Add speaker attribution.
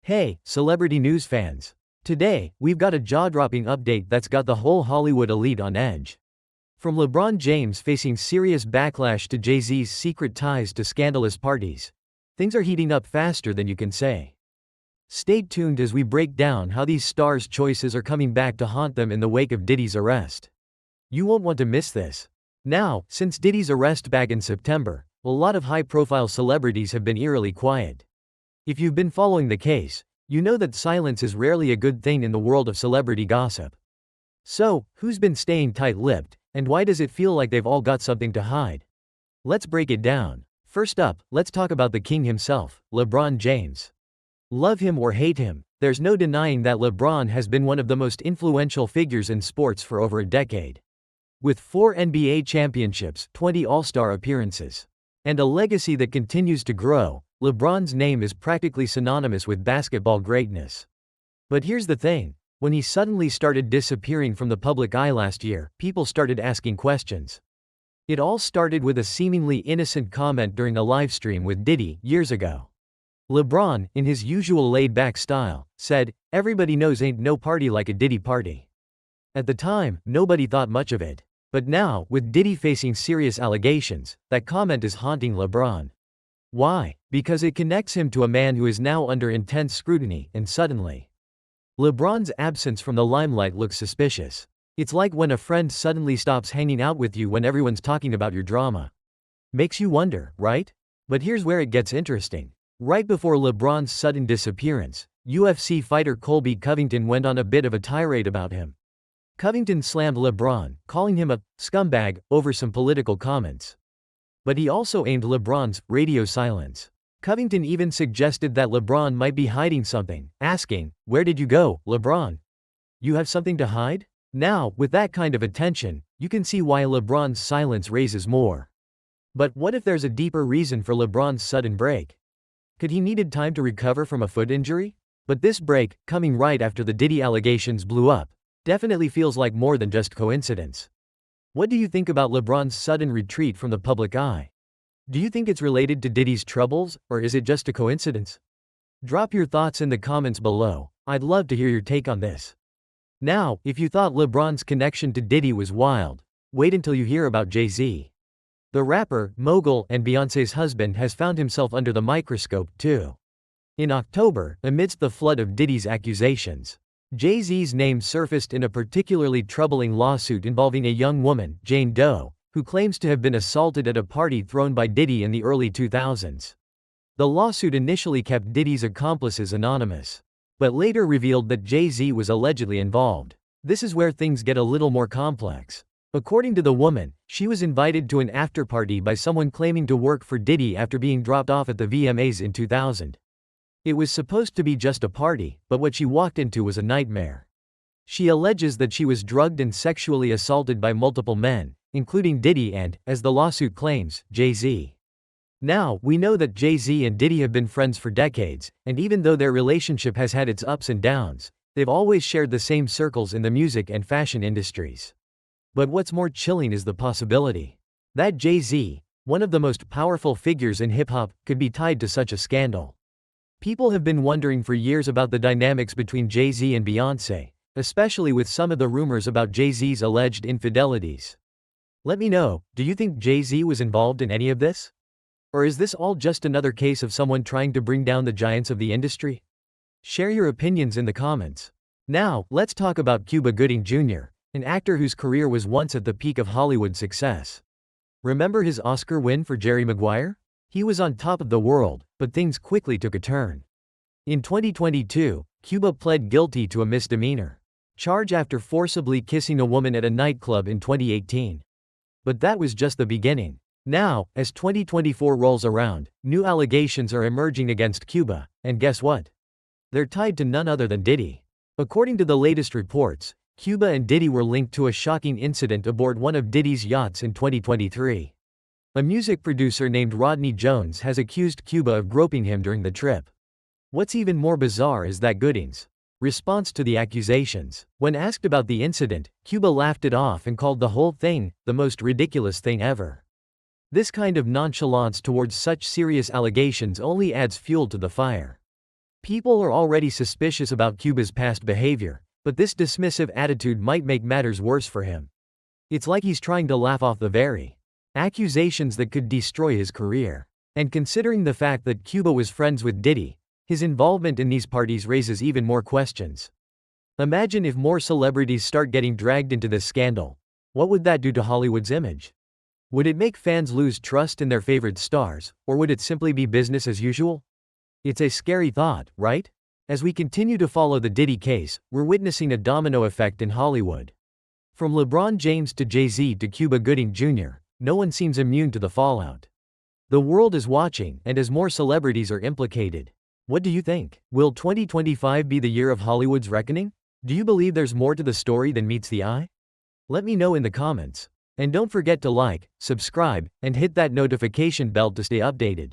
Speaker 1: Hey, celebrity news fans. Today, we've got a jaw-dropping update that's got the whole Hollywood elite on edge. From LeBron James facing serious backlash to Jay-Z's secret ties to scandalous parties, things are heating up faster than you can say. Stay tuned as we break down how these stars' choices are coming back to haunt them in the wake of Diddy's arrest. You won't want to miss this. Now, since Diddy's arrest back in September, a lot of high-profile celebrities have been eerily quiet. If you've been following the case, you know that silence is rarely a good thing in the world of celebrity gossip. So, who's been staying tight-lipped, and why does it feel like they've all got something to hide? Let's break it down. First up, let's talk about the king himself, LeBron James. Love him or hate him, there's no denying that LeBron has been one of the most influential figures in sports for over a decade. With 4 NBA championships, 20 All-Star appearances, and a legacy that continues to grow, LeBron's name is practically synonymous with basketball greatness. But here's the thing, when he suddenly started disappearing from the public eye last year, people started asking questions. It all started with a seemingly innocent comment during a livestream with Diddy years ago. LeBron, in his usual laid-back style, said, "Everybody knows ain't no party like a Diddy party." At the time, nobody thought much of it. But now, with Diddy facing serious allegations, that comment is haunting LeBron. Why? Because it connects him to a man who is now under intense scrutiny, and suddenly, LeBron's absence from the limelight looks suspicious. It's like when a friend suddenly stops hanging out with you when everyone's talking about your drama. Makes you wonder, right? But here's where it gets interesting. Right before LeBron's sudden disappearance, UFC fighter Colby Covington went on a bit of a tirade about him. Covington slammed LeBron, calling him a scumbag over some political comments. But he also aimed LeBron's radio silence. Covington even suggested that LeBron might be hiding something, asking, "Where did you go, LeBron? You have something to hide?" Now, with that kind of attention, you can see why LeBron's silence raises more. But what if there's a deeper reason for LeBron's sudden break? Could he needed time to recover from a foot injury? But this break, coming right after the Diddy allegations blew up, definitely feels like more than just coincidence. What do you think about LeBron's sudden retreat from the public eye? Do you think it's related to Diddy's troubles, or is it just a coincidence? Drop your thoughts in the comments below. I'd love to hear your take on this. Now, if you thought LeBron's connection to Diddy was wild, wait until you hear about Jay-Z. The rapper, mogul, and Beyoncé's husband has found himself under the microscope, too. In October, amidst the flood of Diddy's accusations, Jay-Z's name surfaced in a particularly troubling lawsuit involving a young woman, Jane Doe, who claims to have been assaulted at a party thrown by Diddy in the early 2000s. The lawsuit initially kept Diddy's accomplices anonymous, but later revealed that Jay-Z was allegedly involved. This is where things get a little more complex. According to the woman, she was invited to an after-party by someone claiming to work for Diddy after being dropped off at the VMAs in 2000. It was supposed to be just a party, but what she walked into was a nightmare. She alleges that she was drugged and sexually assaulted by multiple men, including Diddy and, as the lawsuit claims, Jay-Z. Now, we know that Jay-Z and Diddy have been friends for decades, and even though their relationship has had its ups and downs, they've always shared the same circles in the music and fashion industries. But what's more chilling is the possibility that Jay-Z, one of the most powerful figures in hip-hop, could be tied to such a scandal. People have been wondering for years about the dynamics between Jay-Z and Beyoncé, especially with some of the rumors about Jay-Z's alleged infidelities. Let me know, do you think Jay-Z was involved in any of this? Or is this all just another case of someone trying to bring down the giants of the industry? Share your opinions in the comments. Now, let's talk about Cuba Gooding Jr., an actor whose career was once at the peak of Hollywood success. Remember his Oscar win for Jerry Maguire? He was on top of the world, but things quickly took a turn. In 2022, Cuba pled guilty to a misdemeanor charge after forcibly kissing a woman at a nightclub in 2018. But that was just the beginning. Now, as 2024 rolls around, new allegations are emerging against Cuba, and guess what? They're tied to none other than Diddy. According to the latest reports, Cuba and Diddy were linked to a shocking incident aboard one of Diddy's yachts in 2023. A music producer named Rodney Jones has accused Cuba of groping him during the trip. What's even more bizarre is that Gooding's response to the accusations. When asked about the incident, Cuba laughed it off and called the whole thing the most ridiculous thing ever. This kind of nonchalance towards such serious allegations only adds fuel to the fire. People are already suspicious about Cuba's past behavior, but this dismissive attitude might make matters worse for him. It's like he's trying to laugh off the very accusations that could destroy his career. And considering the fact that Cuba was friends with Diddy, his involvement in these parties raises even more questions. Imagine if more celebrities start getting dragged into this scandal. What would that do to Hollywood's image? Would it make fans lose trust in their favorite stars, or would it simply be business as usual? It's a scary thought, right? As we continue to follow the Diddy case, we're witnessing a domino effect in Hollywood. From LeBron James to Jay-Z to Cuba Gooding Jr., no one seems immune to the fallout. The world is watching, and as more celebrities are implicated. What do you think? Will 2025 be the year of Hollywood's reckoning? Do you believe there's more to the story than meets the eye? Let me know in the comments. And don't forget to like, subscribe, and hit that notification bell to stay updated.